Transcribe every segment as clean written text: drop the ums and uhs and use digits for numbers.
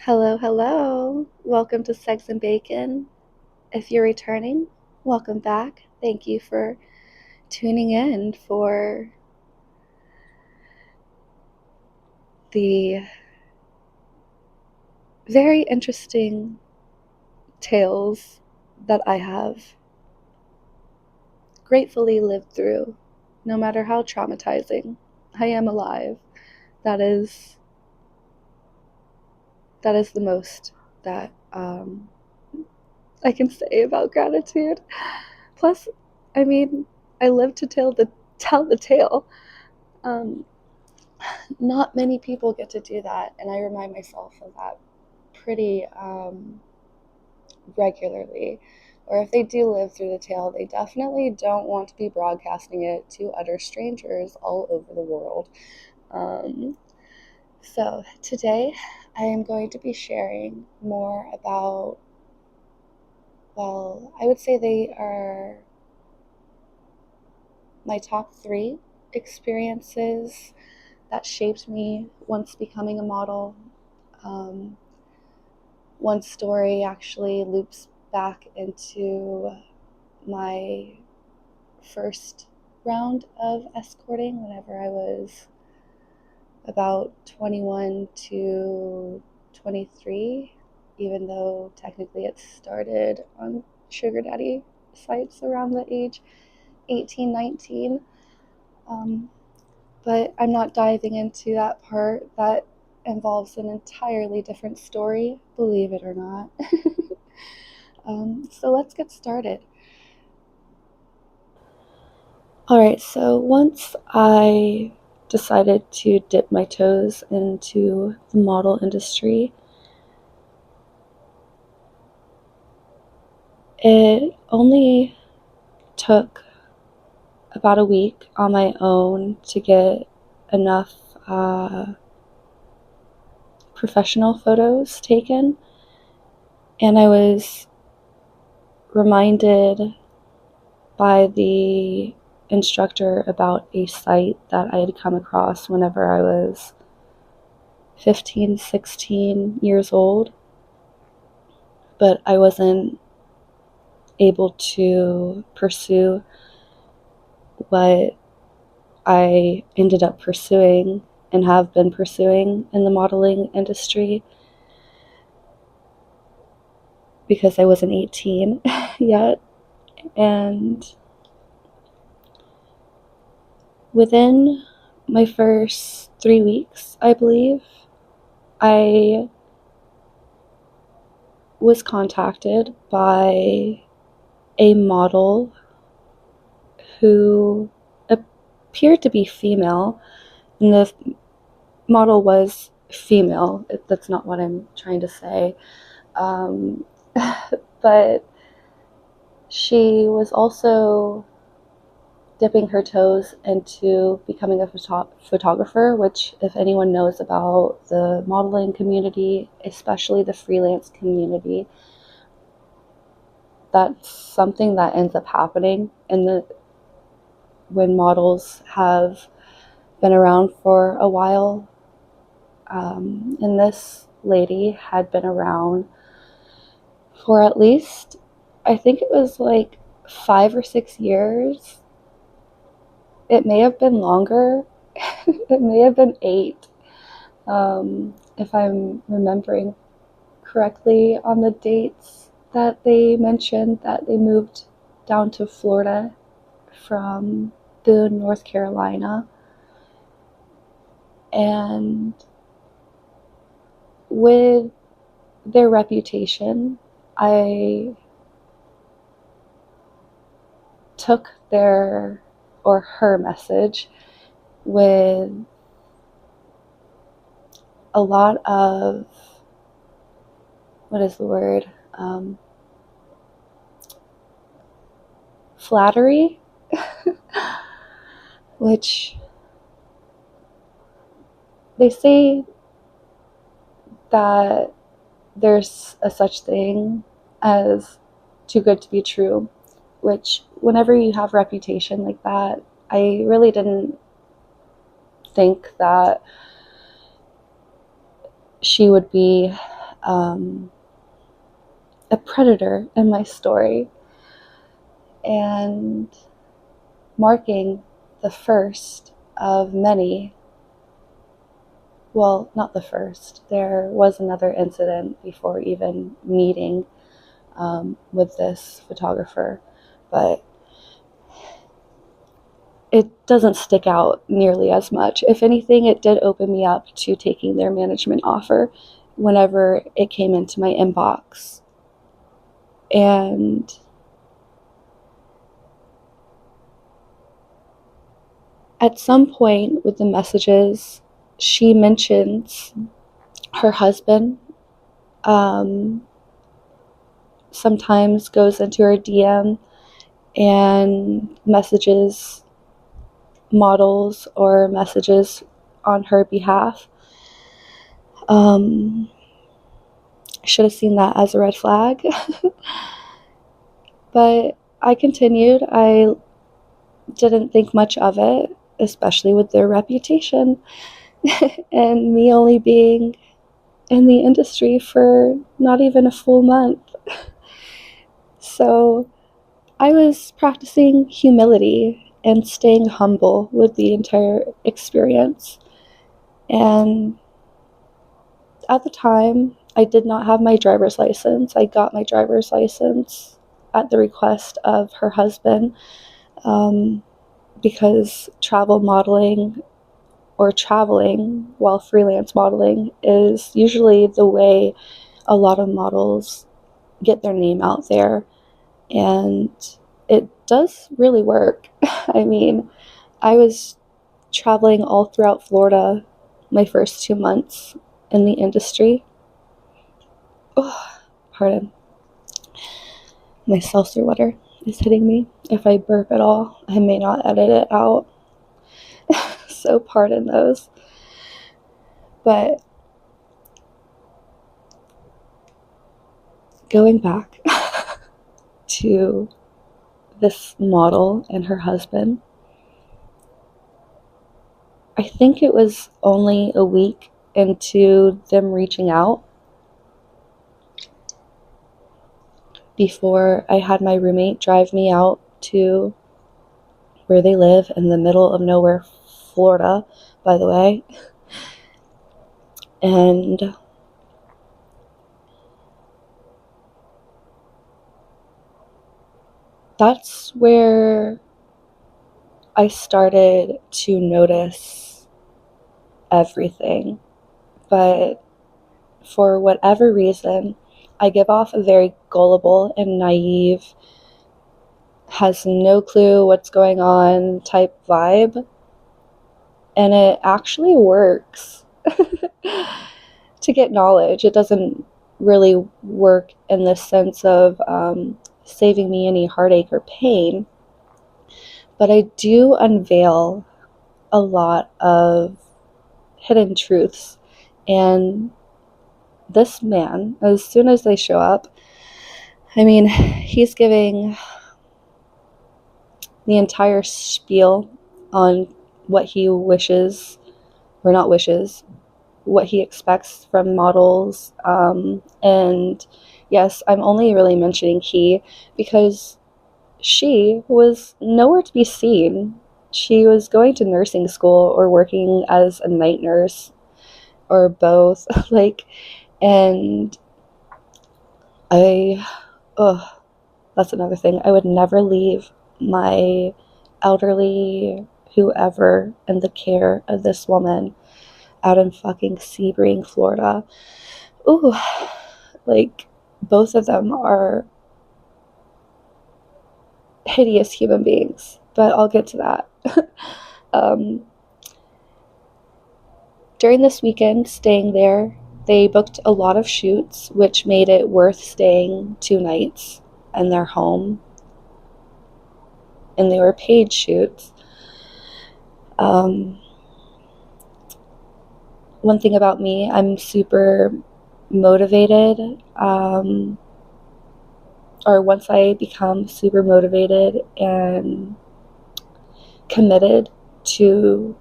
Hello, hello. Welcome to Seggz and Bacon. If you're returning, welcome back. Thank you for tuning in for the very interesting tales that I have gratefully lived through. No matter how traumatizing, I am alive. That is that is the most that I can say about gratitude. Plus, I mean, I live to tell the tale. Um, Not many people get to do that, and I remind myself of that pretty regularly. Or if they do live through the tale, they definitely don't want to be broadcasting it to utter strangers all over the world. Um, so today I am going to be sharing more about, well, I would say they are my top three experiences that shaped me once becoming a model. Um, One story actually loops back into my first round of escorting whenever I was about 21 to 23, even though technically it started on sugar daddy sites around the age 18, 19. Um, but I'm not diving into that part. That involves an entirely different story, believe it or not. So let's get started. Alright, so once I decided to dip my toes into the model industry, it only took about a week on my own to get enough professional photos taken, and I was reminded by the instructor about a site that I had come across whenever I was 15, 16 years old, but I wasn't able to pursue what I ended up pursuing and have been pursuing in the modeling industry because I wasn't 18 yet. And within my first 3 weeks, I believe, I was contacted by a model who appeared to be female, and the model was female. That's not what I'm trying to say. Um, but she was also dipping her toes into becoming a photographer, which, if anyone knows about the modeling community, especially the freelance community, that's something that ends up happening when models have been around for a while. And this lady had been around for at least, I think it was like 5 or 6 years. It may have been longer. It may have been 8, if I'm remembering correctly on the dates that they mentioned that they moved down to Florida from Boone, North Carolina. And with their reputation, I took their or her message with a lot of, what is the word, flattery, which they say that there's a such thing as too good to be true, which whenever you have reputation like that, I really didn't think that she would be a predator in my story, and marking the first of many. Well, not the first. There was another incident before even meeting with this photographer, but it doesn't stick out nearly as much. If anything, it did open me up to taking their management offer whenever it came into my inbox. And at some point with the messages, she mentions her husband, sometimes goes into her DM and messages models or messages on her behalf. I should have seen that as a red flag. But I continued. I didn't think much of it, especially with their reputation and me only being in the industry for not even a full month. So I was practicing humility and staying humble with the entire experience. And at the time, I did not have my driver's license. I got my driver's license at the request of her husband, because travel modeling or traveling while freelance modeling is usually the way a lot of models get their name out there. And it does really work. I mean, I was traveling all throughout Florida my first 2 months in the industry. Oh, pardon. My seltzer water is hitting me. If I burp at all, I may not edit it out. So pardon those. But going back to this model and her husband, I think it was only a week into them reaching out before I had my roommate drive me out to where they live in the middle of nowhere, Florida, by the way. And that's where I started to notice everything. But for whatever reason, I give off a very gullible and naive, has no clue what's going on type vibe. And it actually works to get knowledge. It doesn't really work in the sense of saving me any heartache or pain. But I do unveil a lot of hidden truths. And this man, as soon as they show up, I mean, he's giving the entire spiel on what he wishes, or not wishes, what he expects from models. And yes, I'm only really mentioning he because she was nowhere to be seen. She was going to nursing school or working as a night nurse or both. And that's another thing. I would never leave my elderly whoever in the care of this woman out in fucking Sebring, Florida. Ooh, both of them are hideous human beings, but I'll get to that. During this weekend, staying there, they booked a lot of shoots, which made it worth staying 2 nights in their home. And they were paid shoots. One thing about me, I'm super motivated. Or once I become super motivated and committed to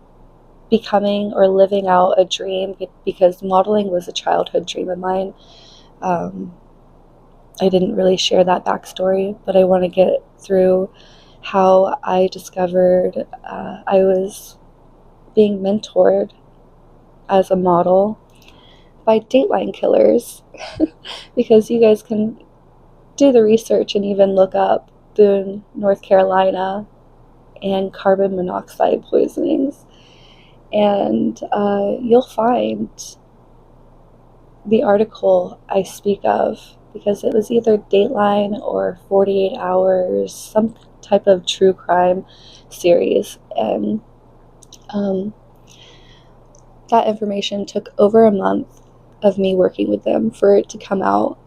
becoming or living out a dream, because modeling was a childhood dream of mine. I didn't really share that backstory, but I want to get through how I discovered I was being mentored as a model by Dateline killers. Because you guys can do the research and even look up Boone, North Carolina, and carbon monoxide poisonings. And you'll find the article I speak of, because it was either Dateline or 48 Hours, some type of true crime series. And that information took over a month of me working with them for it to come out,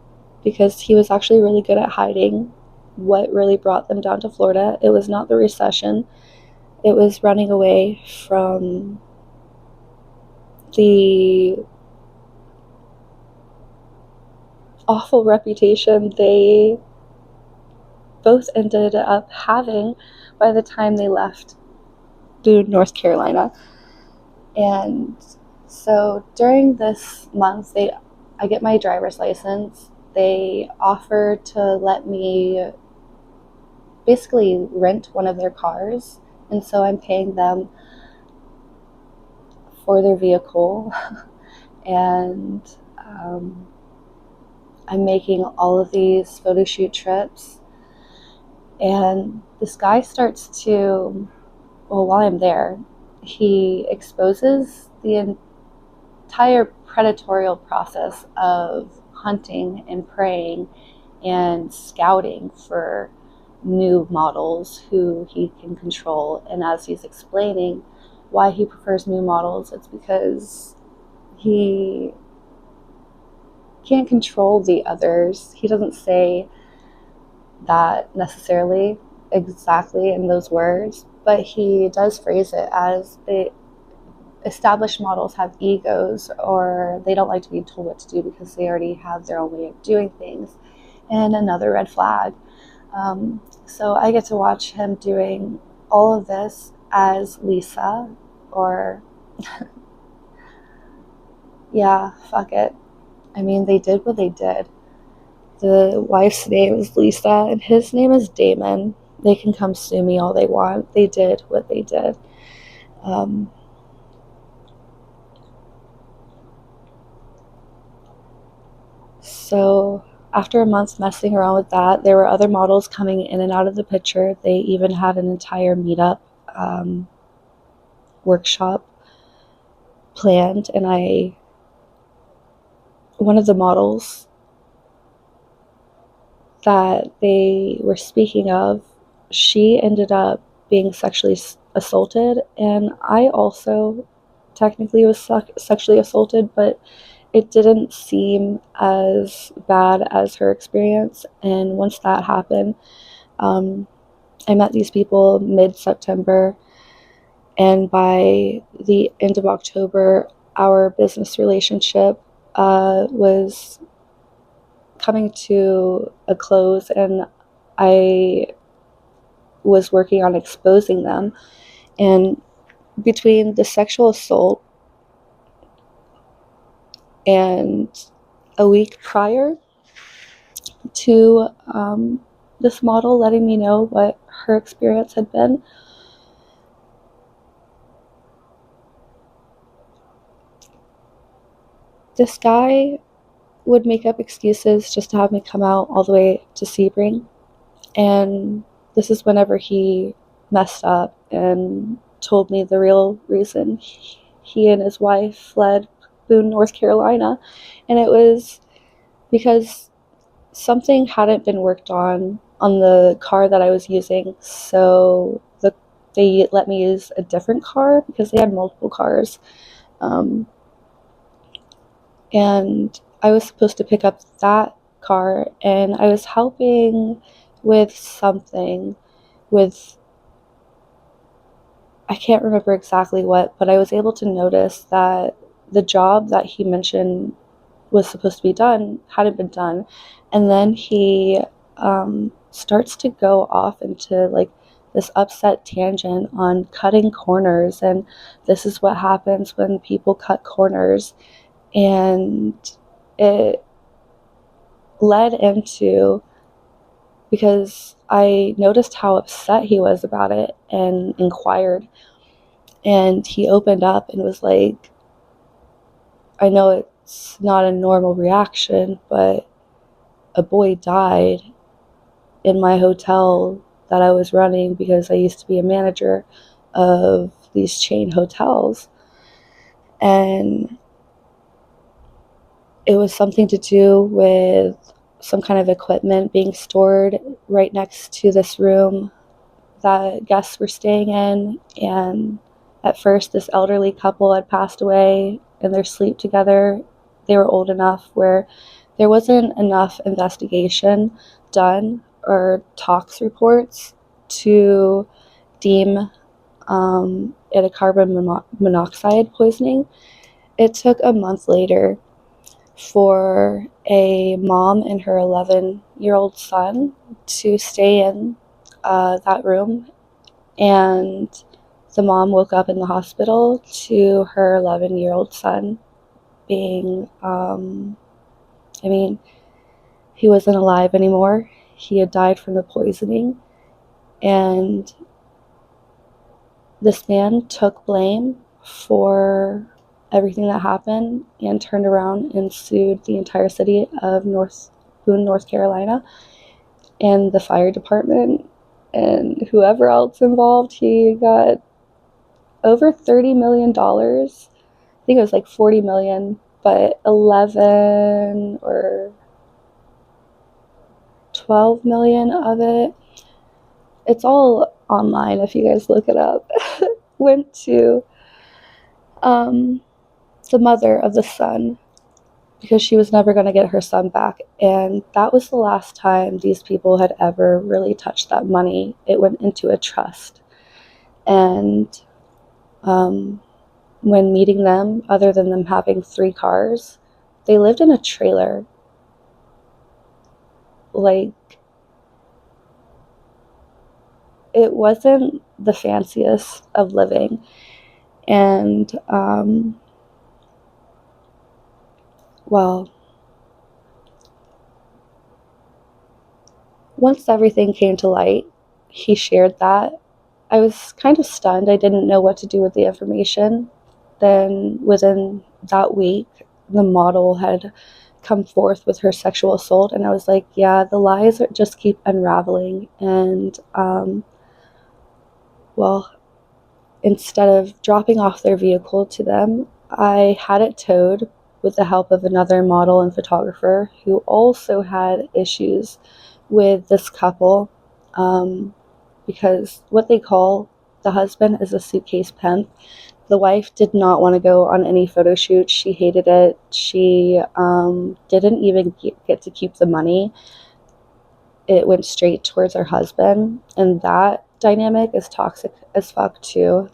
because he was actually really good at hiding what really brought them down to Florida. It was not the recession. It was running away from the awful reputation they both ended up having by the time they left Boone, North Carolina. And so during this month, I get my driver's license. They offer to let me basically rent one of their cars, and so I'm paying them for their vehicle. And I'm making all of these photo shoot trips. And this guy starts to, well, while I'm there, he exposes the entire predatory process of hunting and preying and scouting for new models who he can control. And as he's explaining why he prefers new models, it's because he can't control the others. He doesn't say that necessarily exactly in those words, but he does phrase it as the established models have egos, or they don't like to be told what to do because they already have their own way of doing things. And another red flag. So I get to watch him doing all of this as Lisa, or yeah, fuck it. I mean, they did what they did. The wife's name is Lisa, and his name is Damon. They can come sue me all they want. They did what they did. So after a month messing around with that, there were other models coming in and out of the picture. They even had an entire meetup workshop planned, and one of the models that they were speaking of, she ended up being sexually assaulted, and I also technically was sexually assaulted, but it didn't seem as bad as her experience. And once that happened, I met these people mid-September, and by the end of October, our business relationship was coming to a close, and I was working on exposing them. And between the sexual assault and a week prior to this model letting me know what her experience had been, this guy would make up excuses just to have me come out all the way to Sebring. And this is whenever he messed up and told me the real reason he and his wife fled Boone, North Carolina. And it was because something hadn't been worked on the car that I was using. So they let me use a different car because they had multiple cars. And I was supposed to pick up that car, and I was helping with something with, I can't remember exactly what, but I was able to notice that the job that he mentioned was supposed to be done hadn't been done. And then he starts to go off into like this upset tangent on cutting corners, and this is what happens when people cut corners. And it led into, because I noticed how upset he was about it and inquired. And he opened up and was like, I know it's not a normal reaction, but a boy died in my hotel that I was running because I used to be a manager of these chain hotels. And it was something to do with some kind of equipment being stored right next to this room that guests were staying in. And at first, this elderly couple had passed away in their sleep together. They were old enough where there wasn't enough investigation done or tox reports to deem it a carbon monoxide poisoning. It took a month later for a mom and her 11-year-old son to stay in that room. And the mom woke up in the hospital to her 11-year-old son being, he wasn't alive anymore. He had died from the poisoning. And this man took blame for everything that happened and turned around and sued the entire city of Boone, North Carolina, and the fire department and whoever else involved. He got over $30 million. I think it was like 40 million, but 11 or 12 million of it, it's all online if you guys look it up, went to the mother of the son, because she was never going to get her son back. And that was the last time these people had ever really touched that money. It went into a trust. And when meeting them, other than them having 3 cars, they lived in a trailer. Like, it wasn't the fanciest of living. And, well, once everything came to light, he shared that. I was kind of stunned. I didn't know what to do with the information. Then within that week, the model had come forth with her sexual assault, and I was like, yeah, the lies just keep unraveling. And well, instead of dropping off their vehicle to them, I had it towed with the help of another model and photographer who also had issues with this couple, because what they call the husband is a suitcase pimp. The wife did not want to go on any photo shoot. She hated it. She didn't even get to keep the money. It went straight towards her husband, and that dynamic is toxic as fuck too.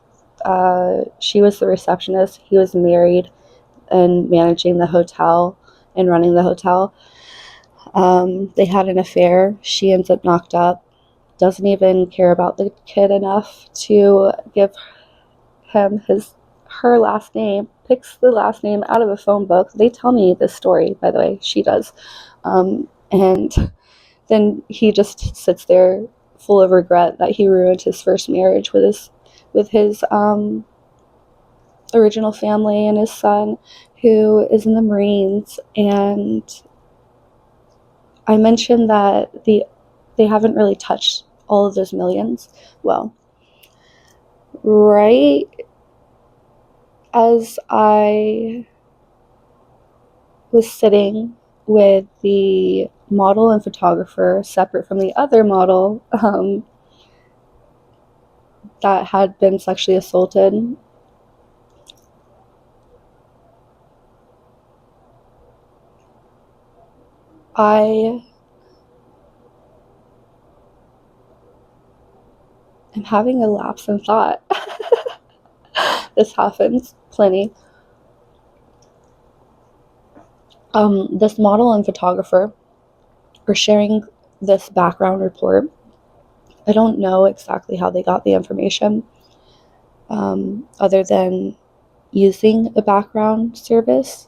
She was the receptionist. He was married and managing the hotel and running the hotel. They had an affair. She ends up knocked up, doesn't even care about the kid enough to give him her last name, picks the last name out of a phone book. They tell me this story, by the way, she does. And then he just sits there full of regret that he ruined his first marriage with his original family and his son, who is in the Marines. And I mentioned that they haven't really touched all of those millions. Well, right as I was sitting with the model and photographer separate from the other model that had been sexually assaulted, I am having a lapse in thought. This happens plenty. This model and photographer were sharing this background report. I don't know exactly how they got the information, other than using a background service.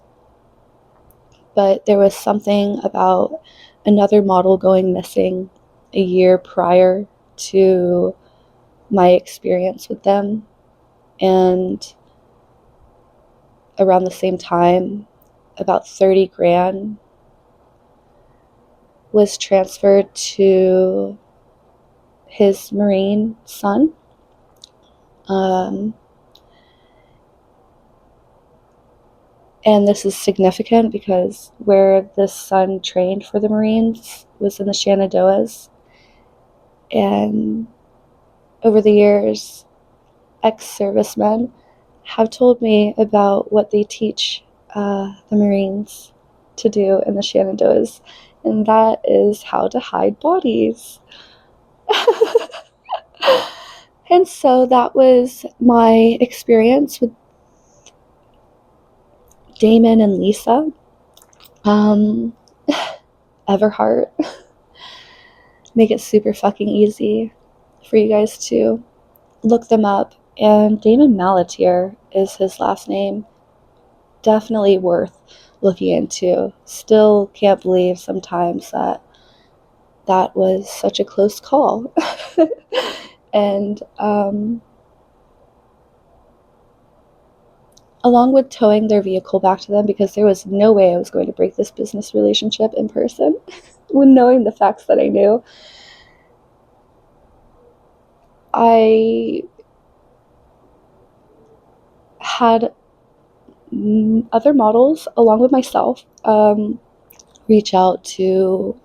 But there was something about another model going missing a year prior to my experience with them. And around the same time, about 30 grand was transferred to his Marine son. And this is significant because where this son trained for the Marines was in the Shenandoahs. And over the years, ex-servicemen have told me about what they teach the Marines to do in the Shenandoahs, and that is how to hide bodies. And so that was my experience with Damon and Lisa. Everhart. Make it super fucking easy for you guys to look them up. And Damon Malatier is his last name. Definitely worth looking into. Still can't believe sometimes that that was such a close call. And along with towing their vehicle back to them, because there was no way I was going to break this business relationship in person, when knowing the facts that I knew, I had other models, along with myself, reach out to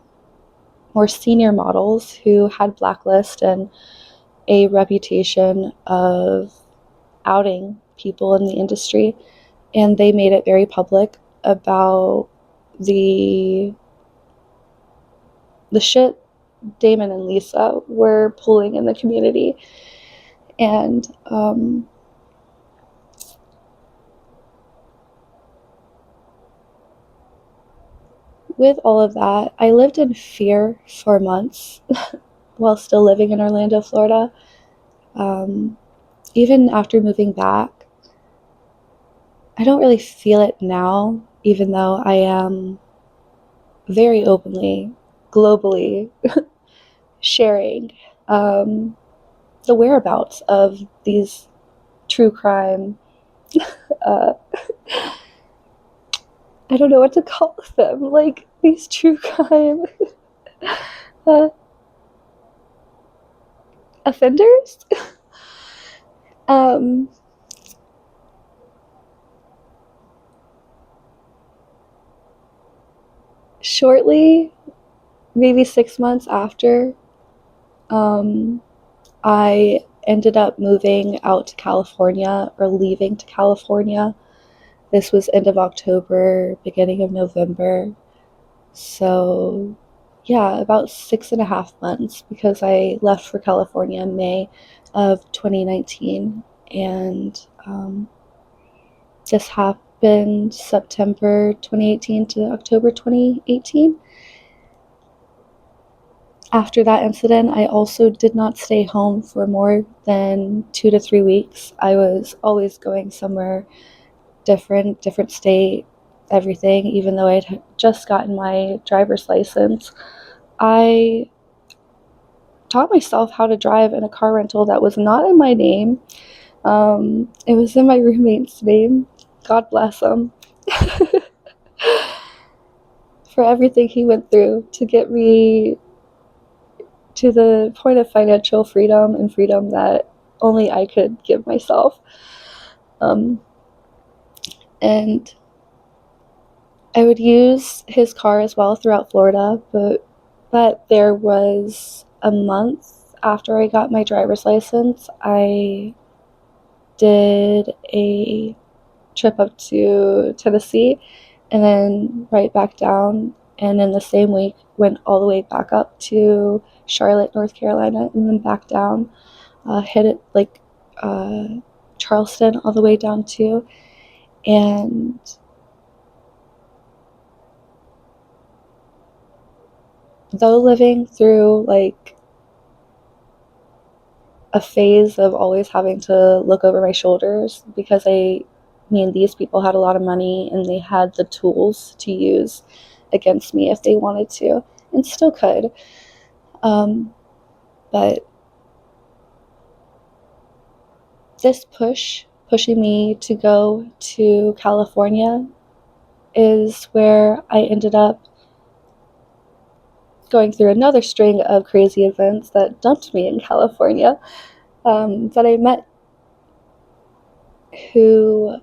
more senior models who had blacklist and a reputation of outing people in the industry, and they made it very public about the shit Damon and Lisa were pulling in the community. And with all of that, I lived in fear for months while still living in Orlando, Florida. Even after moving back, I don't really feel it now, even though I am very openly, globally sharing the whereabouts of these true crime, I don't know what to call them, like these true crime offenders. Shortly, maybe 6 months after, I ended up moving out to California, or leaving to California. This was end of October, beginning of November. So, yeah, about 6.5 months, because I left for California in May of 2019. And this happened September 2018 to October 2018. After that incident, I also did not stay home for more than 2 to 3 weeks. I was always going somewhere different state, everything. Even though I'd just gotten my driver's license, I taught myself how to drive in a car rental that was not in my name. It was in my roommate's name. God bless him. For everything he went through to get me to the point of financial freedom and freedom that only I could give myself. And I would use his car as well throughout Florida, but there was a month after I got my driver's license, I did a trip up to Tennessee and then right back down, and in the same week went all the way back up to Charlotte, North Carolina, and then back down, hit it like Charleston all the way down too. And though living through like a phase of always having to look over my shoulders, because these people had a lot of money and they had the tools to use against me if they wanted to. and still could. But this pushing me to go to California is where I ended up going through another string of crazy events that dumped me in California, that I met who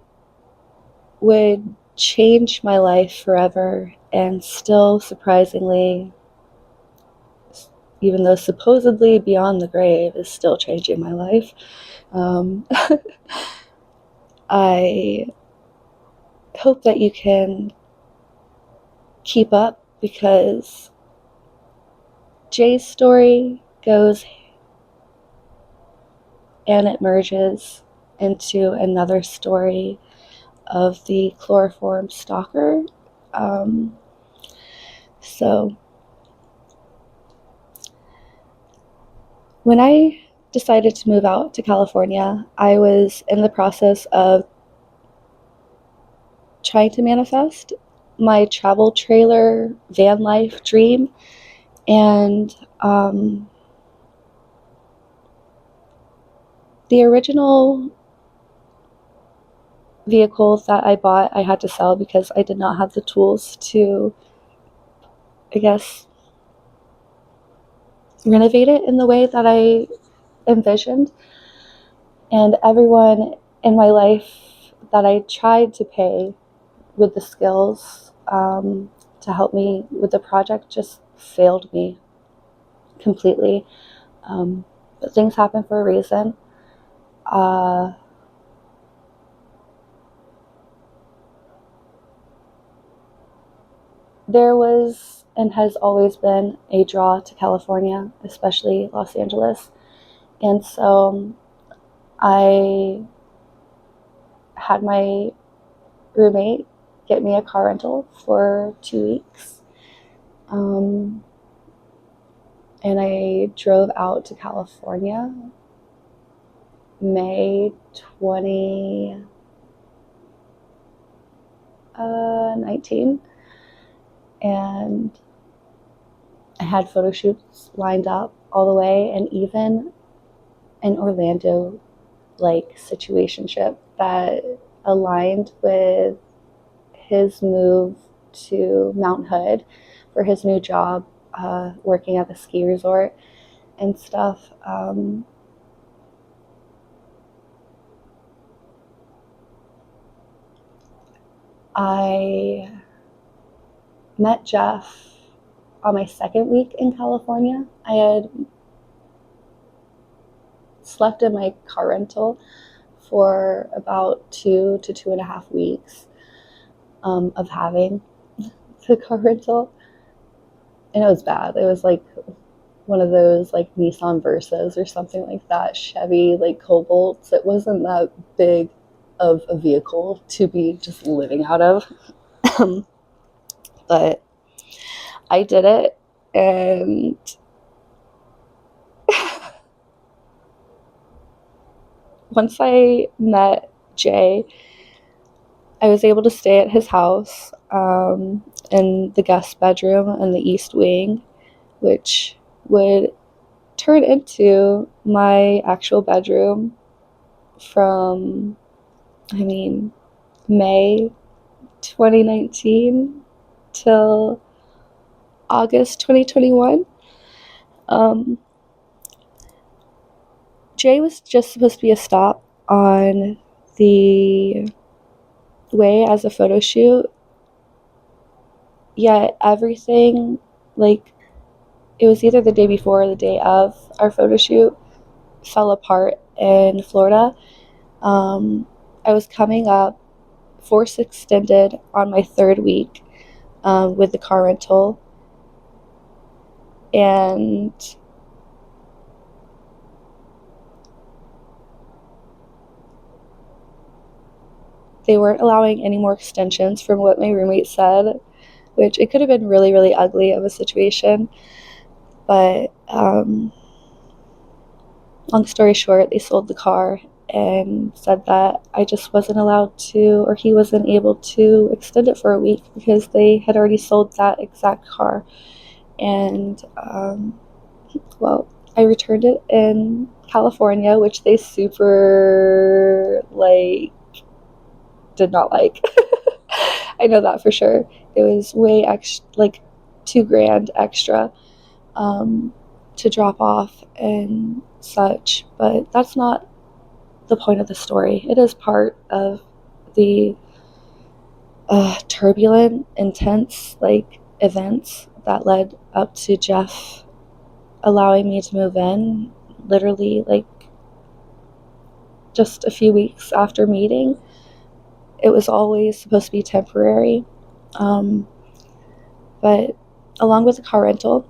would change my life forever, and still, surprisingly, even though supposedly beyond the grave, is still changing my life. I hope that you can keep up, because Jay's story goes and it merges into another story of the chloroform stalker. So when I decided to move out to California, I was in the process of trying to manifest my travel trailer van life dream. And the original vehicle that I bought, I had to sell because I did not have the tools to, I guess, renovate it in the way that I envisioned. And everyone in my life that I tried to pay with the skills to help me with the project just failed me completely. But things happen for a reason. There was and has always been a draw to California, especially Los Angeles. And so I had my roommate get me a car rental for 2 weeks. And I drove out to California May 2019. And I had photo shoots lined up all the way, and even an Orlando like situationship that aligned with his move to Mount Hood for his new job, working at the ski resort and stuff. I met Jeff on my second week in California. I had slept in my car rental for about 2 to 2.5 weeks of having the car rental. And it was bad. It was like one of those like Nissan Versas or something like that, Chevy like Cobalts. It wasn't that big of a vehicle to be just living out of. But I did it, and once I met Jay, I was able to stay at his house in the guest bedroom in the East Wing, which would turn into my actual bedroom from, May 2019 till August 2021. Jay was just supposed to be a stop on the way as a photo shoot, yet everything, like, it was either the day before or the day of our photo shoot, fell apart in Florida. I was coming up, force extended on my third week with the car rental, and they weren't allowing any more extensions from what my roommate said, which it could have been really, really ugly of a situation. But long story short, they sold the car and said that I just wasn't allowed to, or he wasn't able to extend it for a week because they had already sold that exact car. And well, I returned it in California, which they super did not like. I know that for sure. It was way extra, like $2,000 extra to drop off and such, but that's not the point of the story. It is part of the turbulent, intense events that led up to Jeff allowing me to move in. Literally, just a few weeks after meeting. It was always supposed to be temporary. But along with the car rental,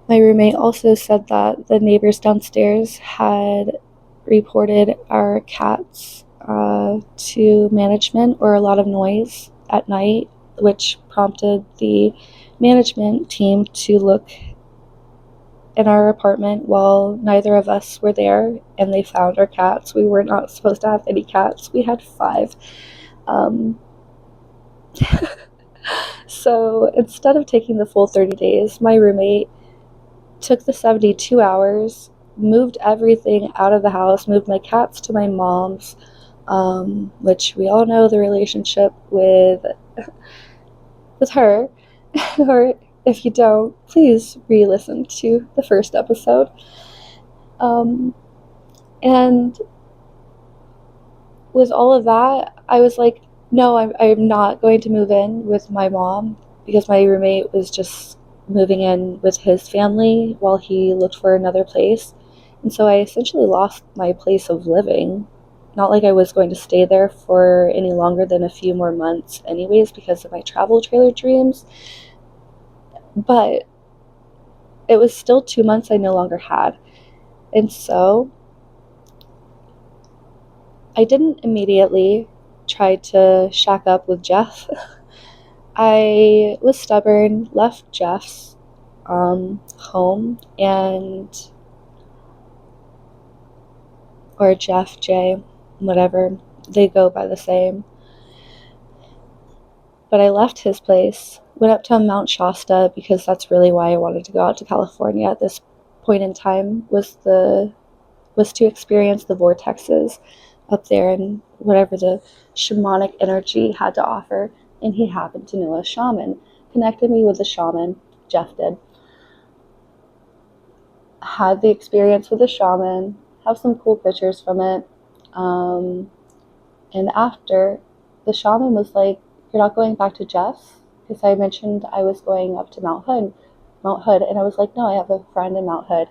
my roommate also said that the neighbors downstairs had reported our cats to management, or a lot of noise at night, which prompted the management team to look in our apartment while neither of us were there, and they found our cats. We were not supposed to have any cats. We had 5. So instead of taking the full 30 days, my roommate took the 72 hours, moved everything out of the house, moved my cats to my mom's, which we all know the relationship with her. Or if you don't, please re-listen to the first episode. And with all of that, I was like, no, I'm not going to move in with my mom, because my roommate was just moving in with his family while he looked for another place. And so I essentially lost my place of living. Not like I was going to stay there for any longer than a few more months anyways, because of my travel trailer dreams. But it was still 2 months I no longer had. And so I didn't immediately try to shack up with Jeff. I was stubborn, left Jeff's home, or Jeff, J, whatever, they go by the same. But I left his place, went up to Mount Shasta, because that's really why I wanted to go out to California at this point in time, was to experience the vortexes up there and whatever the shamanic energy had to offer. And he happened to know a shaman, connected me with a shaman. Jeff did. Had the experience with a shaman, have some cool pictures from it. And after, the shaman was like, you're not going back to Jeff's? Because I mentioned I was going up to Mount Hood. And I was like, no, I have a friend in Mount Hood.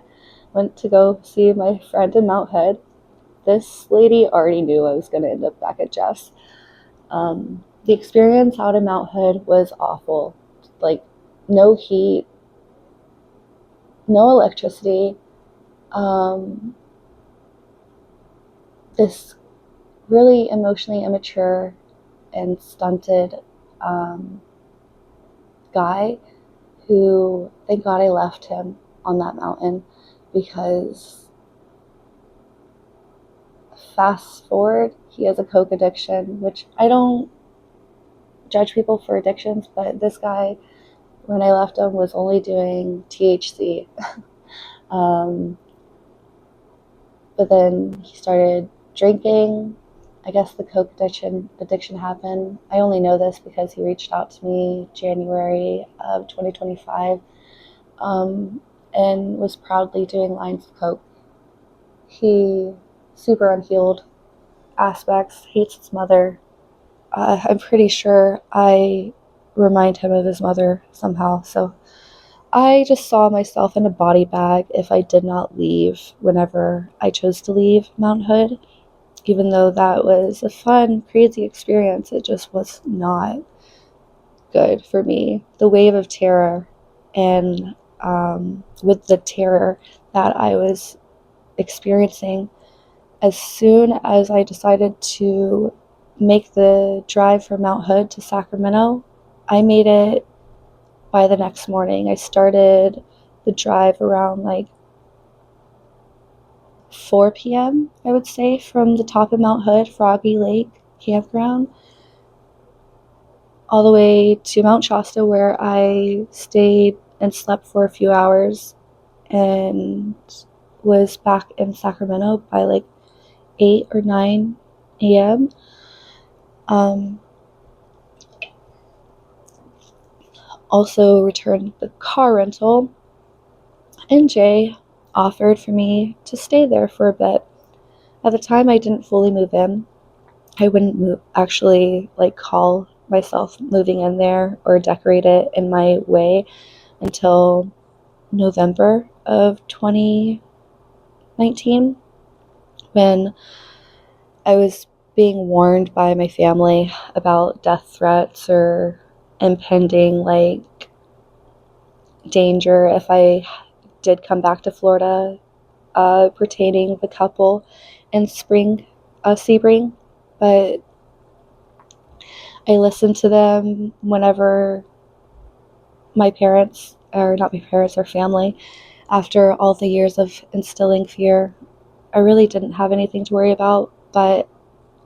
Went to go see my friend in Mount Hood. This lady already knew I was going to end up back at Jeff's. The experience out in Mount Hood was awful. No heat, no electricity. This really emotionally immature and stunted guy who, thank God I left him on that mountain, because fast forward, he has a coke addiction, which I don't judge people for addictions, but this guy, when I left him, was only doing THC. But then he started drinking. I guess the coke addiction happened. I only know this because he reached out to me January of 2025, and was proudly doing lines of coke. He super unhealed aspects, hates his mother. I'm pretty sure I remind him of his mother somehow. So I just saw myself in a body bag if I did not leave whenever I chose to leave Mount Hood. Even though that was a fun, crazy experience, it just was not good for me. The wave of terror, and with the terror that I was experiencing, as soon as I decided to make the drive from Mount Hood to Sacramento, I made it by the next morning. I started the drive around 4 p.m., I would say, from the top of Mount Hood, Froggy Lake Campground, all the way to Mount Shasta, where I stayed and slept for a few hours and was back in Sacramento by like 8 or 9 a.m. Also returned the car rental, and Jay offered for me to stay there for a bit. At the time, I didn't fully move in. I wouldn't actually call myself moving in there or decorate it in my way until November of 2019, when I was being warned by my family about death threats or impending danger if I did come back to Florida, pertaining the couple in Sebring. But I listened to them whenever my parents, or not my parents, or family, after all the years of instilling fear, I really didn't have anything to worry about. But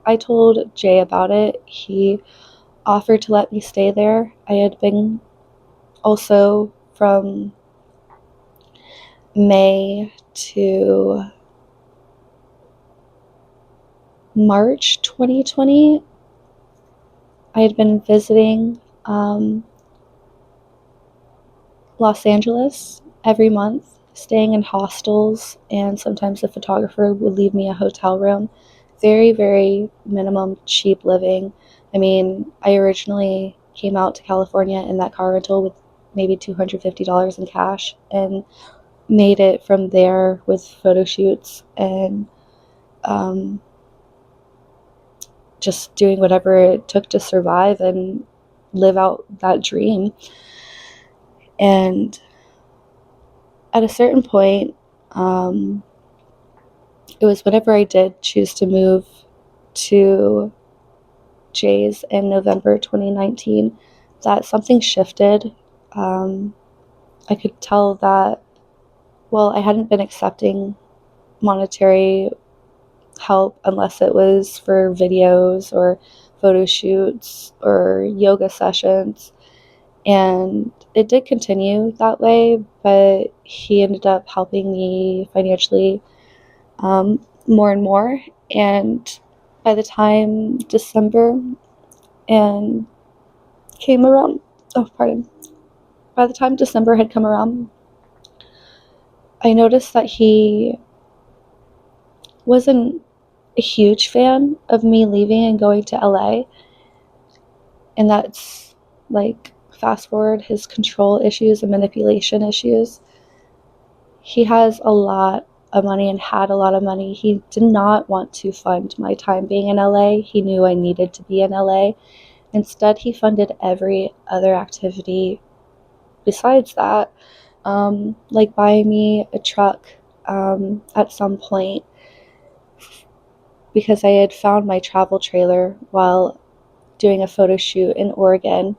I told Jay about it. He offered to let me stay there. I had been also from May to March 2020. I had been visiting Los Angeles every month, staying in hostels, and sometimes the photographer would leave me a hotel room. Very, very minimum cheap living. I mean, I originally came out to California in that car rental with maybe $250 in cash and made it from there with photo shoots and just doing whatever it took to survive and live out that dream. And at a certain point, it was whenever I did choose to move to Jay's in November 2019 that something shifted. I could tell that, well, I hadn't been accepting monetary help unless it was for videos or photo shoots or yoga sessions. And it did continue that way, but he ended up helping me financially more and more. And by the time December and came around, by the time December had come around, I noticed that he wasn't a huge fan of me leaving and going to LA. And that's fast forward his control issues and manipulation issues. He has a lot of money and had a lot of money. He did not want to fund my time being in LA. He knew I needed to be in LA. Instead, he funded every other activity besides that, like buying me a truck at some point, because I had found my travel trailer while doing a photo shoot in Oregon.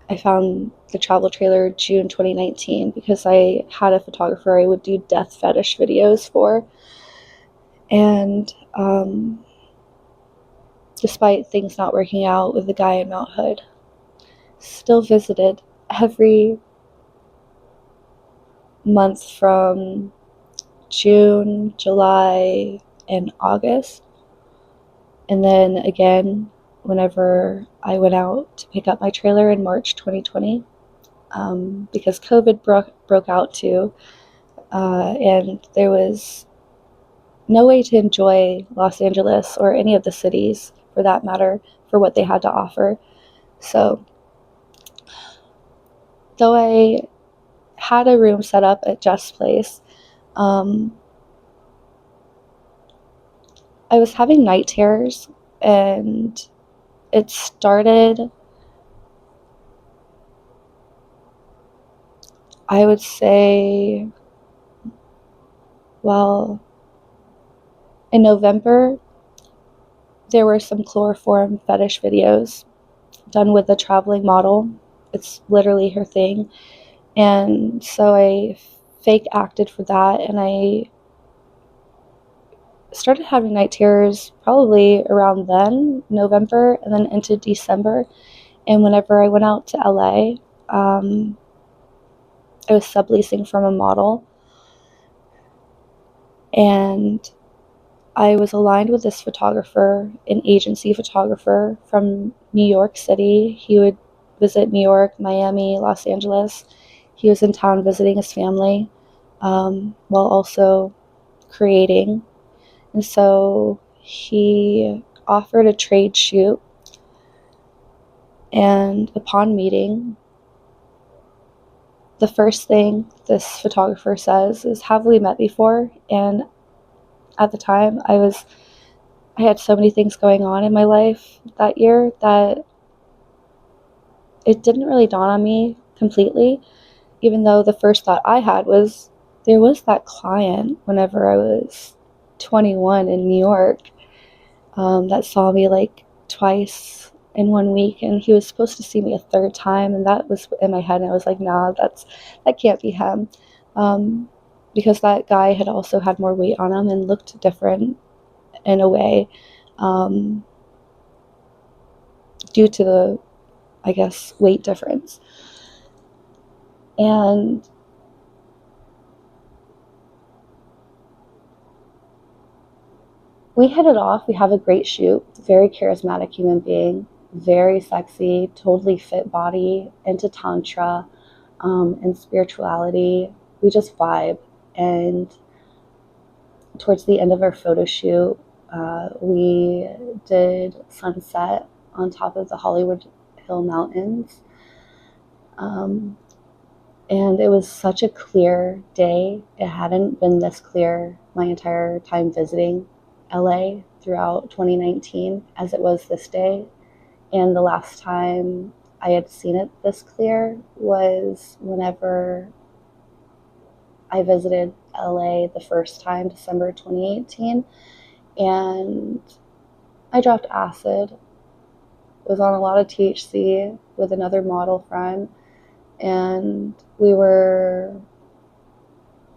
I found the travel trailer June 2019 because I had a photographer I would do death fetish videos for. And despite things not working out with the guy in Mount Hood, still visited every month from June, July, and August. And then again, whenever I went out to pick up my trailer in March 2020, because COVID broke out too, and there was no way to enjoy Los Angeles or any of the cities, for that matter, for what they had to offer. So, though I had a room set up at Jeff's place, I was having night terrors, and it started, I would say, well, in November, there were some chloroform fetish videos done with a traveling model. It's literally her thing. And so I fake acted for that, and I started having night terrors probably around then, November, and then into December. And whenever I went out to LA, I was subleasing from a model, and I was aligned with this photographer, an agency photographer from New York City. He would visit New York, Miami, Los Angeles. He was in town visiting his family, while also creating. And so he offered a trade shoot, and upon meeting, the first thing this photographer says is, "Have we met before?" And at the time, I had so many things going on in my life that year that it didn't really dawn on me completely, even though the first thought I had was, there was that client whenever I was 21 in New York, that saw me like twice in 1 week, and he was supposed to see me a third time, and that was in my head, and I was like, nah, that can't be him, because that guy had also had more weight on him and looked different in a way, due to the, I guess, weight difference. And we hit it off. We have a great shoot. Very charismatic human being, very sexy, totally fit body, into tantra, and spirituality. We just vibe. And towards the end of our photo shoot, we did sunset on top of the Hollywood Hill Mountains. And it was such a clear day. It hadn't been this clear my entire time visiting LA throughout 2019 as it was this day. And the last time I had seen it this clear was whenever I visited LA the first time, December 2018, and I dropped acid, was on a lot of THC with another model friend, and we were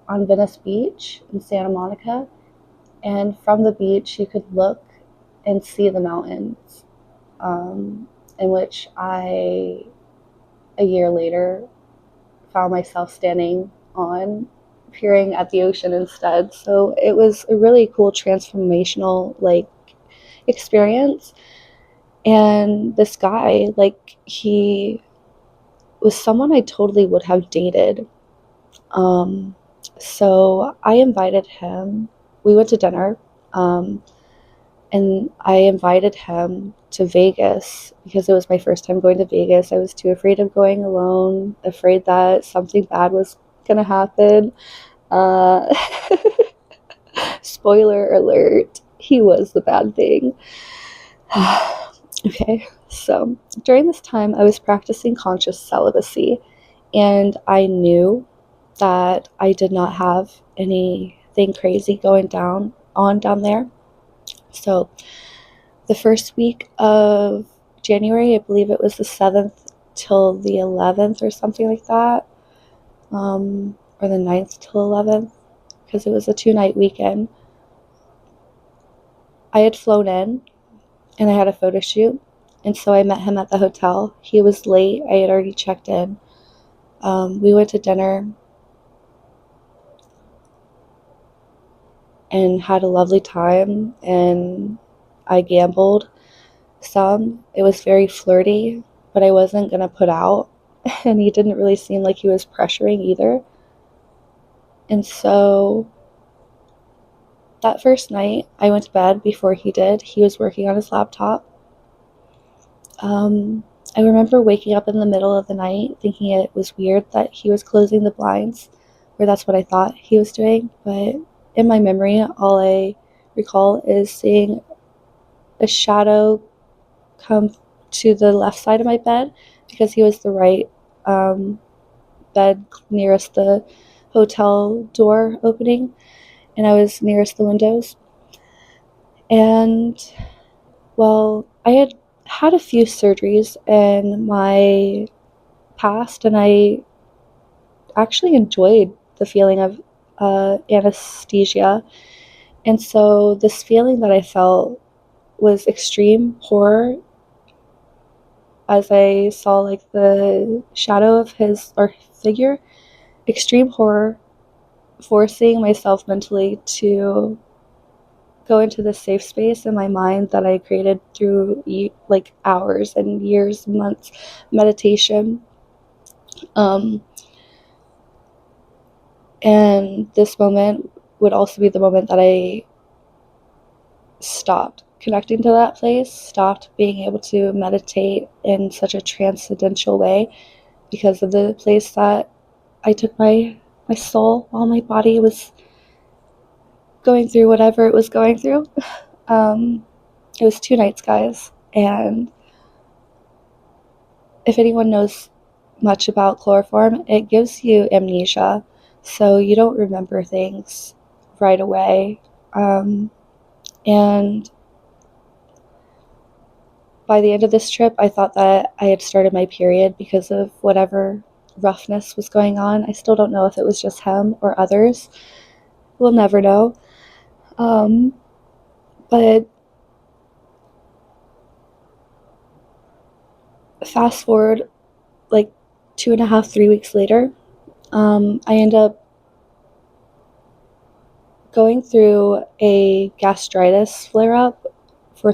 on Venice Beach in Santa Monica, and from the beach you could look and see the mountains, in which I, a year later, found myself standing on, peering at the ocean instead. So it was a really cool transformational experience. And this guy, he was someone I totally would have dated. So I invited him. We went to dinner, and I invited him to Vegas because it was my first time going to Vegas. I was too afraid of going alone, afraid that something bad was gonna happen. Uh, Spoiler alert, he was the bad thing. Okay, so during this time, I was practicing conscious celibacy, and I knew that I did not have anything crazy going down there. So the first week of January, I believe it was the 7th till the 11th or something like that, or the 9th till 11th, because it was a 2-night weekend. I had flown in and I had a photo shoot, and so I met him at the hotel. He was late. I had already checked in. We went to dinner and had a lovely time, and I gambled some. It was very flirty, but I wasn't going to put out, and he didn't really seem like he was pressuring either. And so that first night, I went to bed before he did. He was working on his laptop. I remember waking up in the middle of the night thinking it was weird that he was closing the blinds, or that's what I thought he was doing. But in my memory, all I recall is seeing a shadow come to the left side of my bed, because he was the right bed nearest the hotel door opening, and I was nearest the windows. And, well, I had a few surgeries in my past, and I actually enjoyed the feeling of anesthesia. And so this feeling that I felt was extreme horror as I saw like the shadow of his or figure, extreme horror, forcing myself mentally to go into this safe space in my mind that I created through like hours and years, months meditation. And this moment would also be the moment that I stopped connecting to that place, stopped being able to meditate in such a transcendental way because of the place that I took my soul while my body was going through whatever it was going through. It was 2 nights, guys, and if anyone knows much about chloroform, it gives you amnesia, so you don't remember things right away. And by the end of this trip, I thought that I had started my period because of whatever roughness was going on. I still don't know if it was just him or others. We'll never know. But fast forward like 2.5, 3 weeks later, I end up going through a gastritis flare up for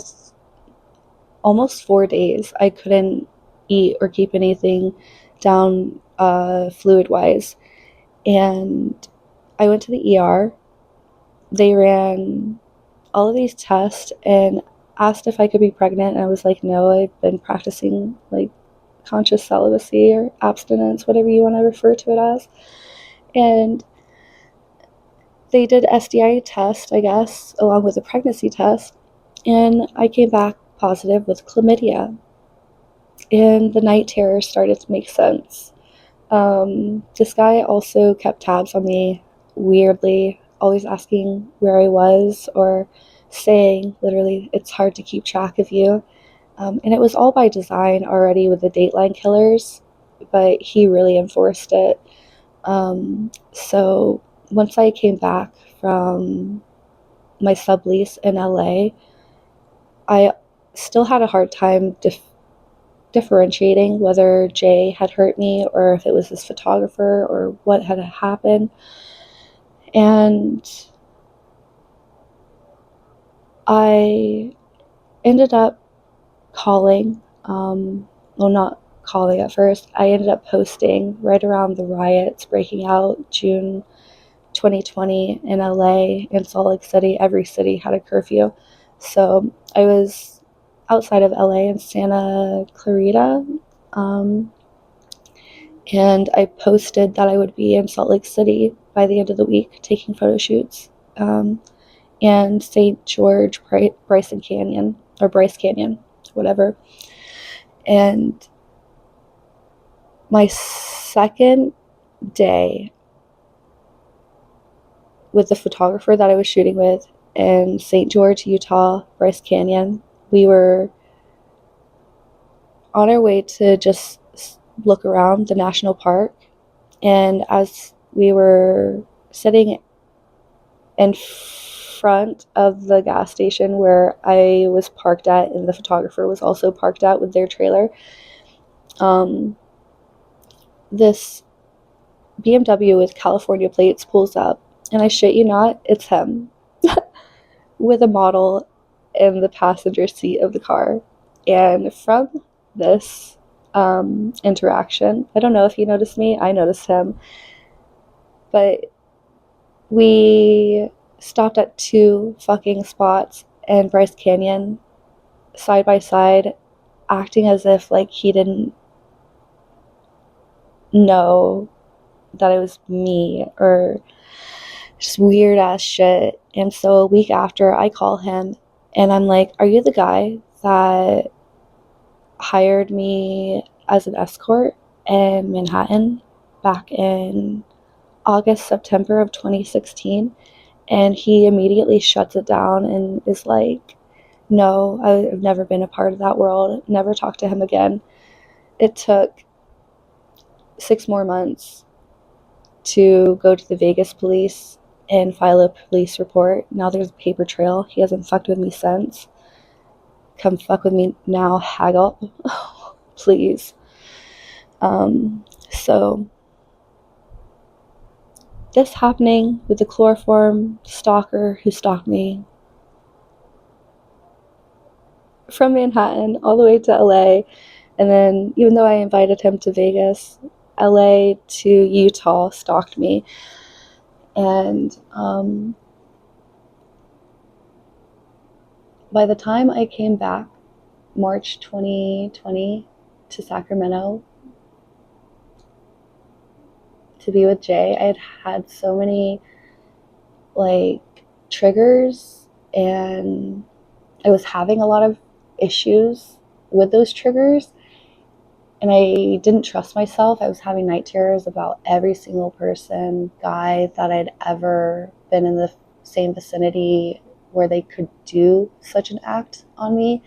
almost 4 days. I couldn't eat or keep anything down fluid wise. And I went to the ER. They ran all of these tests and asked if I could be pregnant. And I was like, no, I've been practicing like conscious celibacy or abstinence, whatever you want to refer to it as. And they did STI test, I guess, along with a pregnancy test. And I came back positive with chlamydia. And the night terror started to make sense. This guy also kept tabs on me weirdly, always asking where I was or saying, literally, it's hard to keep track of you. And it was all by design already with the Dateline killers, but he really enforced it. So once I came back from my sublease in LA, I still had a hard time differentiating whether Jay had hurt me or if it was this photographer or what had happened. And I ended up calling, well, not calling at first. I ended up posting right around the riots breaking out June 2020 in LA and Salt Lake City. Every city had a curfew. So I was outside of LA in Santa Clarita, and I posted that I would be in Salt Lake City by the end of the week taking photo shoots, and St. George, Bryson Canyon, or Bryce Canyon, whatever. And my second day with the photographer that I was shooting with in St. George, Utah, Bryce Canyon, we were on our way to just look around the national park. And as we were sitting in front of the gas station where I was parked at and the photographer was also parked at with their trailer, this BMW with California plates pulls up, and I shit you not, it's him with a model in the passenger seat of the car. And from this interaction, I don't know if he noticed me, I noticed him, but we stopped at 2 fucking spots in Bryce Canyon, side by side, acting as if like he didn't know that it was me, or just weird ass shit. And so a week after, I call him and I'm like, are you the guy that hired me as an escort in Manhattan back in August, September of 2016? And he immediately shuts it down and is like, no, I've never been a part of that world. Never talked to him again. It took 6 more months to go to the Vegas police and file a police report. Now there's a paper trail. He hasn't fucked with me since. Come fuck with me now, hag up. please. So this happening with the chloroform stalker who stalked me from Manhattan all the way to LA, and then even though I invited him to Vegas, LA to Utah stalked me. And by the time I came back, March 2020, to Sacramento to be with Jay, I had had so many like triggers, and I was having a lot of issues with those triggers, and I didn't trust myself. I was having night terrors about every single person, guy that I'd ever been in the same vicinity where they could do such an act on me,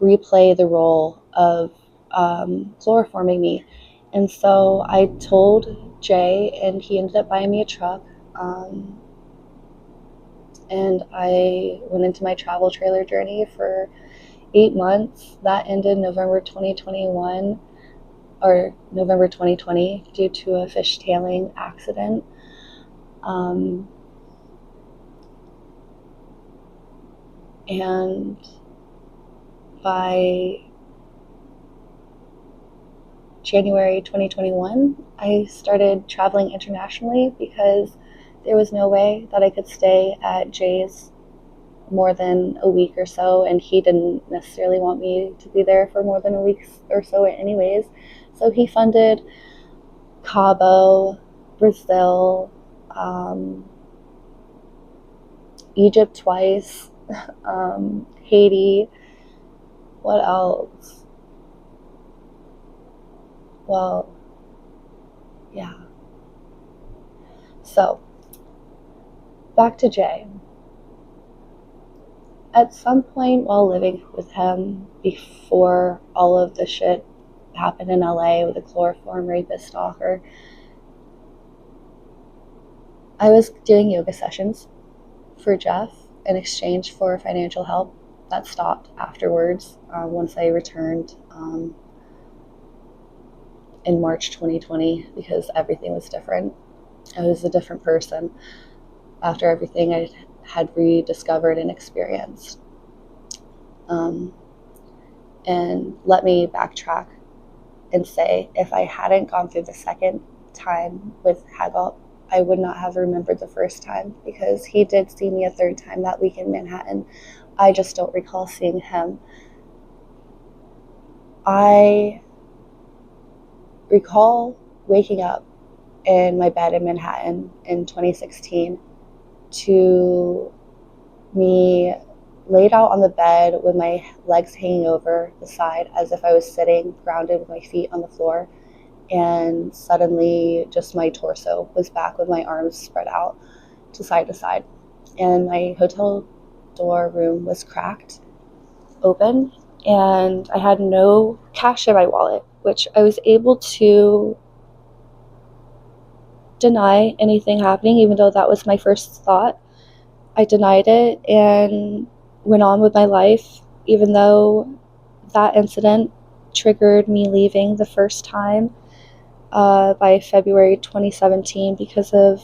replay the role of chloroforming me. And so I told Jay, and he ended up buying me a truck. And I went into my travel trailer journey for 8 months. That ended November 2021 or November 2020 due to a fishtailing accident. And by January 2021, I started traveling internationally because there was no way that I could stay at Jay's more than a week or so, and he didn't necessarily want me to be there for more than a week or so anyways. So he funded Cabo, Brazil, Egypt twice, Haiti. What else? Well, yeah. So, back to Jay. At some point while living with him, before all of the shit happened in LA with the chloroform rapist stalker, I was doing yoga sessions for Jeff in exchange for financial help. That stopped afterwards once I returned in March 2020 because everything was different. I was a different person after everything I had rediscovered and experienced. And let me backtrack and say, if I hadn't gone through the second time with Hagel, I would not have remembered the first time, because he did see me a third time that week in Manhattan. I just don't recall seeing him. I recall waking up in my bed in Manhattan in 2016 to me laid out on the bed with my legs hanging over the side as if I was sitting grounded with my feet on the floor, and suddenly just my torso was back with my arms spread out to side, and my hotel door room was cracked open, and I had no cash in my wallet, which I was able to deny anything happening, even though that was my first thought. I denied it and went on with my life, even though that incident triggered me leaving the first time by February 2017 because of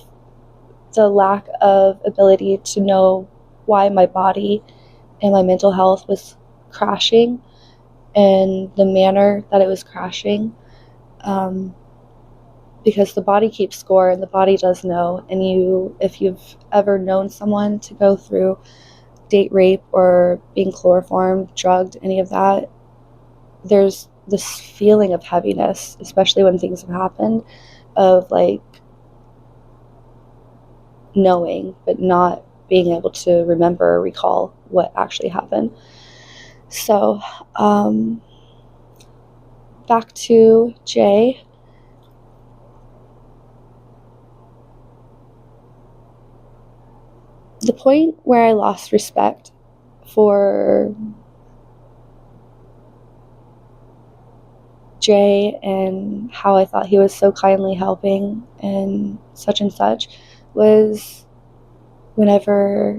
the lack of ability to know why my body and my mental health was crashing and the manner that it was crashing. Because the body keeps score and the body does know. And if you've ever known someone to go through date rape or being chloroformed, drugged, any of that, there's this feeling of heaviness, especially when things have happened, of like knowing but not being able to remember or recall what actually happened. So back to Jay. The point where I lost respect for Jay and how I thought he was so kindly helping and such was whenever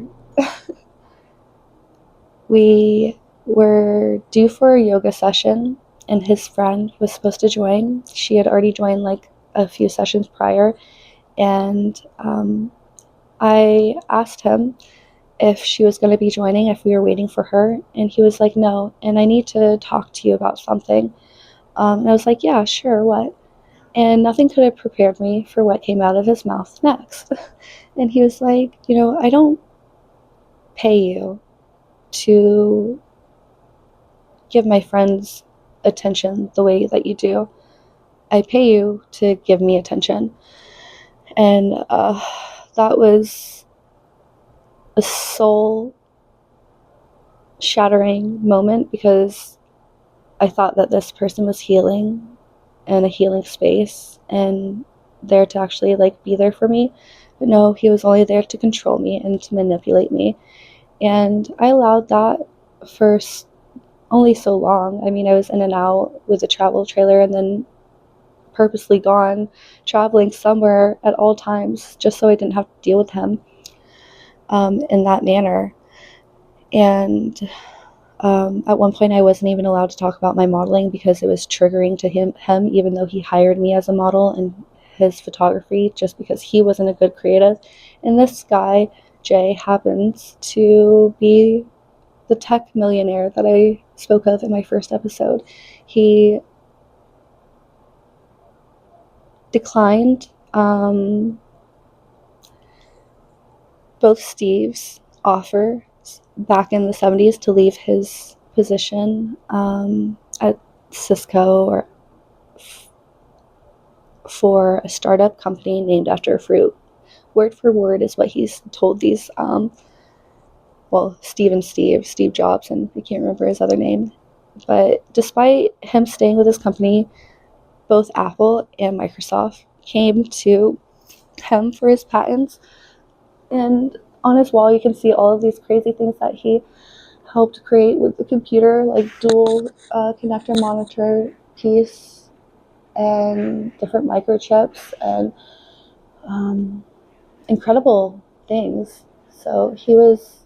we were due for a yoga session and his friend was supposed to join. She had already joined like a few sessions prior, and I asked him if she was going to be joining, if we were waiting for her, and he was like, no, and I need to talk to you about something. And I was like, yeah, sure, what? And nothing could have prepared me for what came out of his mouth next. And he was like, I don't pay you to give my friends attention the way that you do. I pay you to give me attention. And that was a soul shattering moment, because I thought that this person was healing in a healing space and there to actually like be there for me. But no, he was only there to control me and to manipulate me. And I allowed that for only so long. I mean, I was in and out with a travel trailer and then purposely gone traveling somewhere at all times just so I didn't have to deal with him in that manner. And at one point, I wasn't even allowed to talk about my modeling because it was triggering to him, even though he hired me as a model in his photography, just because he wasn't a good creative. And this guy, Jay, happens to be the tech millionaire that I spoke of in my first episode. He declined both Steve's offer back in the 70s to leave his position at Cisco or for a startup company named after a fruit. Word for word is what he's told these, Steve Jobs, and I can't remember his other name. But despite him staying with his company, both Apple and Microsoft came to him for his patents. And on his wall, you can see all of these crazy things that he helped create with the computer, like dual connector monitor piece and different microchips and incredible things. So he was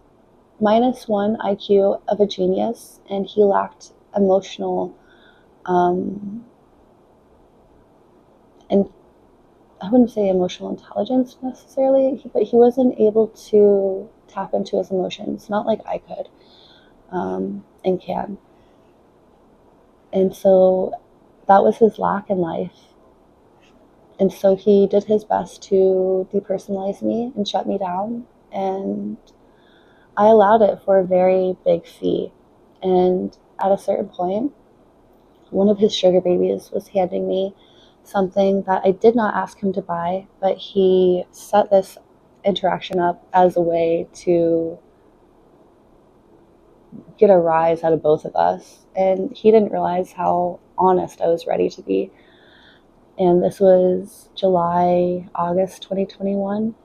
-1 IQ of a genius, and he lacked emotional, and I wouldn't say emotional intelligence necessarily, but he wasn't able to tap into his emotions, not like I could and can. And so that was his lack in life. And so he did his best to depersonalize me and shut me down. And I allowed it for a very big fee. And at a certain point, one of his sugar babies was handing me something that I did not ask him to buy, but he set this interaction up as a way to get a rise out of both of us. And he didn't realize how honest I was ready to be. And this was August 2021,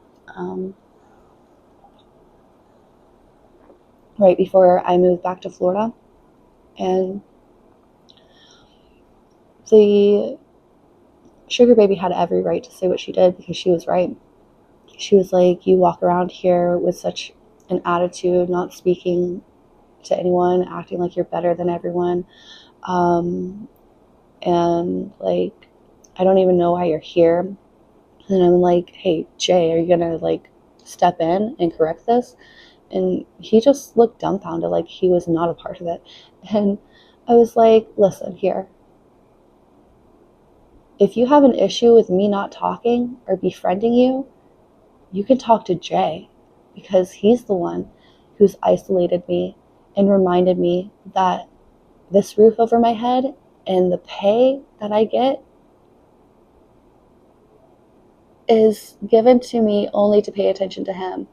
right before I moved back to Florida. And the sugar baby had every right to say what she did, because she was right. She was like, you walk around here with such an attitude, not speaking to anyone, acting like you're better than everyone. And like, I don't even know why you're here. And I'm like, hey, Jay, are you gonna like step in and correct this? And he just looked dumbfounded, like he was not a part of it. And I was like, listen, here, if you have an issue with me not talking or befriending you, you can talk to Jay, because he's the one who's isolated me and reminded me that this roof over my head and the pay that I get is given to me only to pay attention to him.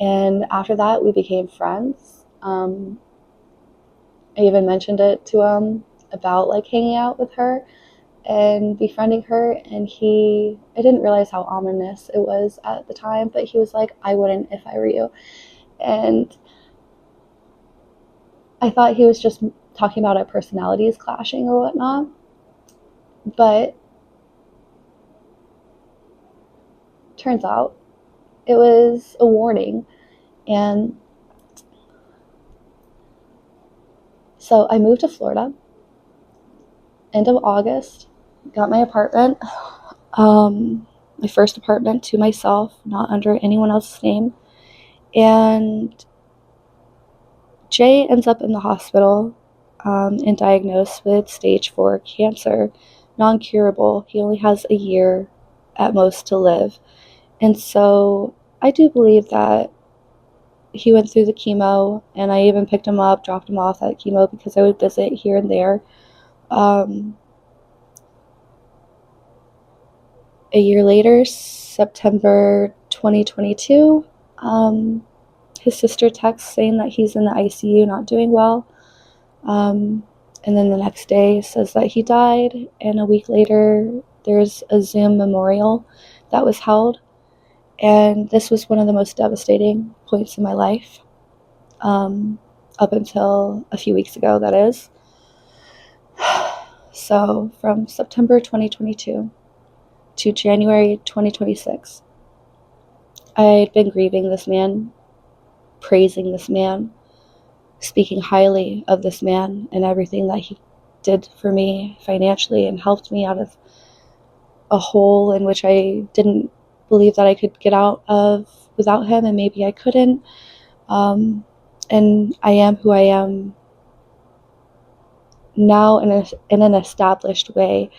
And after that, we became friends. I even mentioned it to him about like hanging out with her and befriending her, and I didn't realize how ominous it was at the time, but he was like, I wouldn't if I were you. And I thought he was just talking about our personalities clashing or whatnot, but turns out it was a warning. And so I moved to Florida end of August, got my apartment, my first apartment to myself, not under anyone else's name. And Jay ends up in the hospital and diagnosed with stage 4 cancer, non-curable. He only has a year at most to live. And so I do believe that he went through the chemo, and I even picked him up, dropped him off at chemo because I would visit here and there. A year later, September 2022, his sister texts saying that he's in the ICU, not doing well. And then the next day says that he died, and a week later there's a Zoom memorial that was held. And this was one of the most devastating points in my life, up until a few weeks ago, that is. So from September 2022 to January 2026, I had been grieving this man, praising this man, speaking highly of this man and everything that he did for me financially and helped me out of a hole in which I didn't believe that I could get out of without him, and maybe I couldn't. And I am who I am now in an established way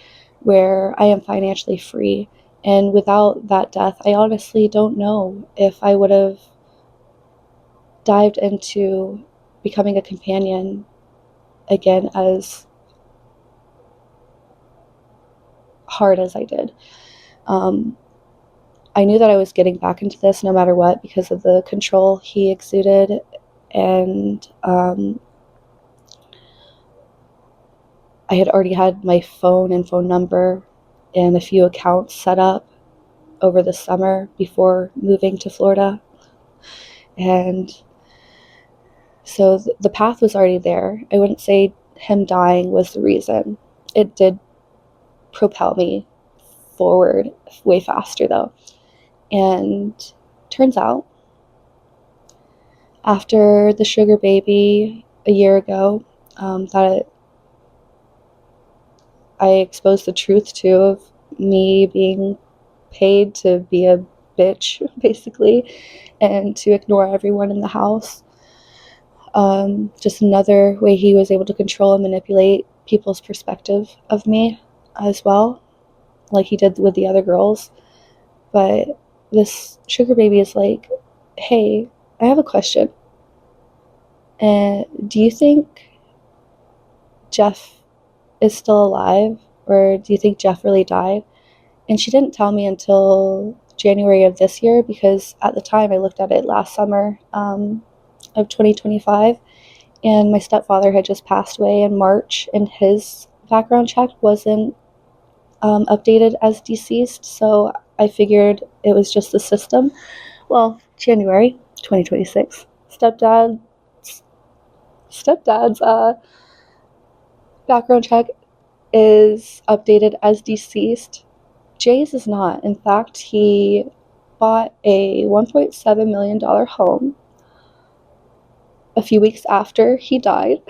where I am financially free. And without that death, I honestly don't know if I would have dived into becoming a companion again as hard as I did. I knew that I was getting back into this no matter what because of the control he exuded, and I had already had my phone and phone number and a few accounts set up over the summer before moving to Florida. And so the path was already there. I wouldn't say him dying was the reason. It did propel me forward way faster though. And turns out, after the sugar baby a year ago, that I exposed the truth to of me being paid to be a bitch, basically, and to ignore everyone in the house. Just another way he was able to control and manipulate people's perspective of me as well, like he did with the other girls. But this sugar baby is like, hey, I have a question. And do you think Jeff is still alive, or do you think Jeff really died? And she didn't tell me until January of this year, because at the time I looked at it last summer of 2025, and my stepfather had just passed away in March, and his background check wasn't updated as deceased, so I figured it was just the system. Well, January 2026, stepdad's background check is updated as deceased. Jay's is not. In fact, he bought a $1.7 million home a few weeks after he died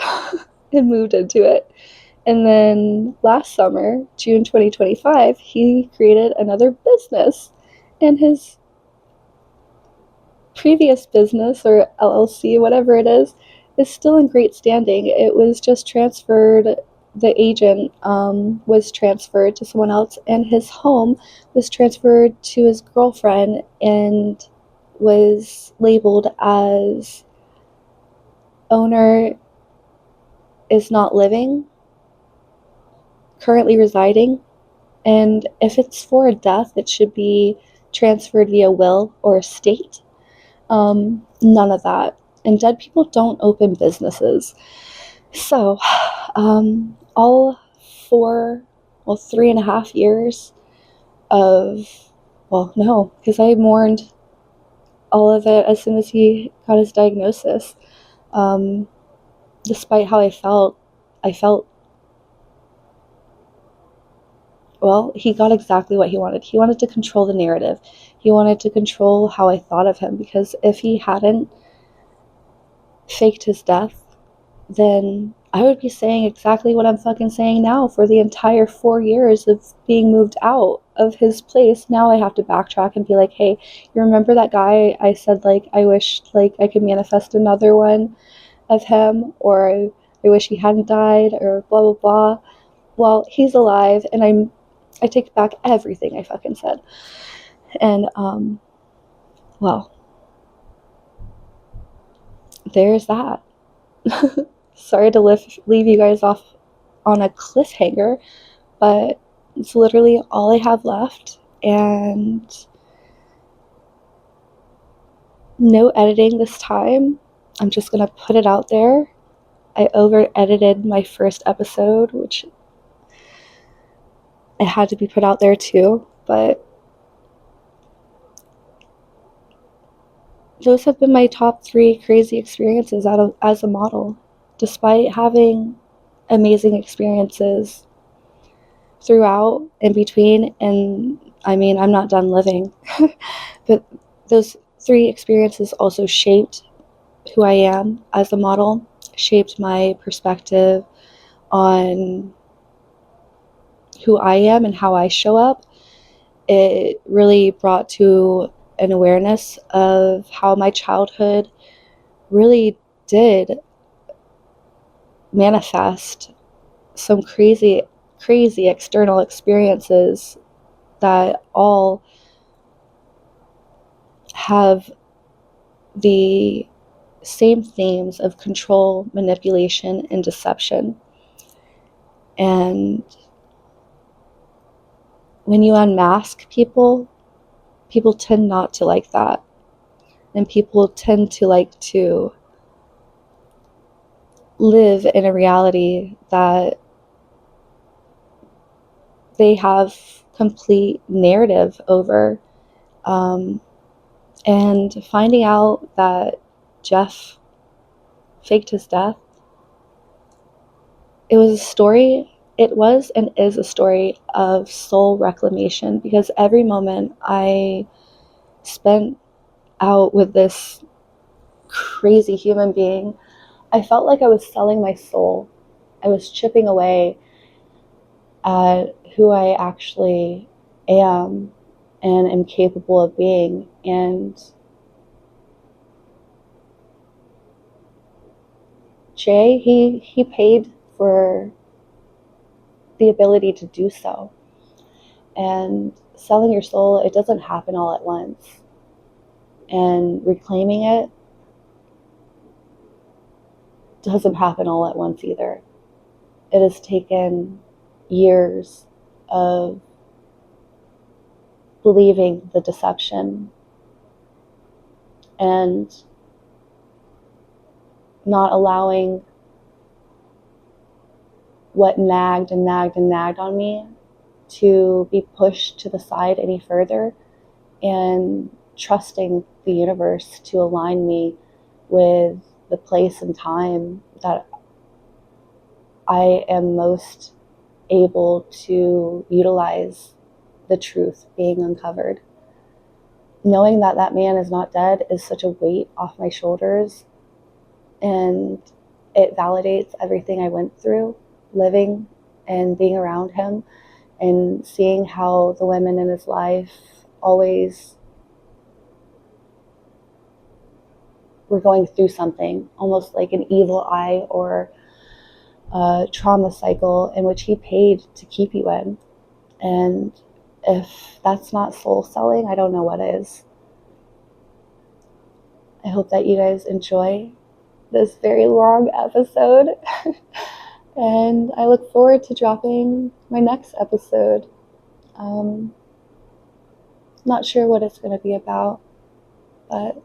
and moved into it. And then last summer, June 2025, he created another business. And his previous business, or LLC, whatever it is still in great standing. It was just transferred. The agent was transferred to someone else, and his home was transferred to his girlfriend and was labeled as owner is not living, currently residing. And if it's for a death, it should be transferred via will or estate. None of that. And dead people don't open businesses. So, all 3.5 years of, well, no, because I mourned all of it as soon as he got his diagnosis. Despite how I felt, well, he got exactly what he wanted. He wanted to control the narrative. He wanted to control how I thought of him, because if he hadn't faked his death, then I would be saying exactly what I'm fucking saying now for the entire 4 years of being moved out of his place. Now I have to backtrack and be like, hey, you remember that guy I said, like, I wished, like, I could manifest another one of him, or I wish he hadn't died, or blah, blah, blah. Well, he's alive, and I take back everything I fucking said. And, well, there's that. Sorry to leave you guys off on a cliffhanger, but it's literally all I have left, and no editing this time. I'm just gonna put it out there. I over edited my first episode, which it had to be put out there too, but those have been my top 3 crazy experiences as a model, despite having amazing experiences throughout, in between, and I mean, I'm not done living. But those 3 experiences also shaped who I am as a model, shaped my perspective on who I am and how I show up. It really brought to an awareness of how my childhood really did manifest some crazy, crazy external experiences that all have the same themes of control, manipulation, and deception. And when you unmask people, people tend not to like that. And people tend to like to live in a reality that they have complete narrative over. And finding out that Jeff faked his death, it was a story. It was and is a story of soul reclamation, because every moment I spent out with this crazy human being, I felt like I was selling my soul. I was chipping away at who I actually am and am capable of being. And Jay, he paid for the ability to do so. And selling your soul, it doesn't happen all at once. And reclaiming it doesn't happen all at once either. It has taken years of believing the deception and not allowing what nagged and nagged and nagged on me to be pushed to the side any further, and trusting the universe to align me with the place and time that I am most able to utilize the truth being uncovered. Knowing that that man is not dead is such a weight off my shoulders, and it validates everything I went through living and being around him, and seeing how the women in his life always were going through something, almost like an evil eye or a trauma cycle in which he paid to keep you in. And if that's not soul selling, I don't know what is. I hope that you guys enjoy this very long episode. And I look forward to dropping my next episode. Not sure what it's going to be about, but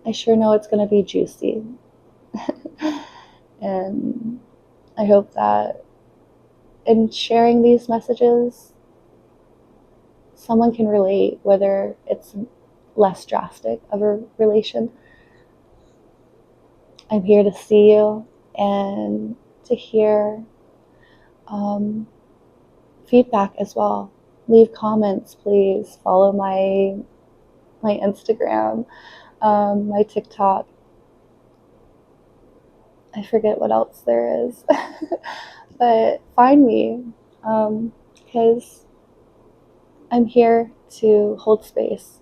I sure know it's going to be juicy. And I hope that in sharing these messages, someone can relate, whether it's less drastic of a relation. I'm here to see you and to hear feedback as well. Leave comments, please. Follow my Instagram, my TikTok. I forget what else there is. But find me, because I'm here to hold space,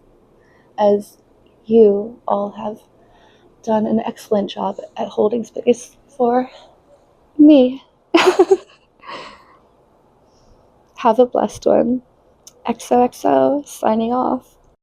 as you all have done an excellent job at holding space for me. Have a blessed one. XOXO, signing off.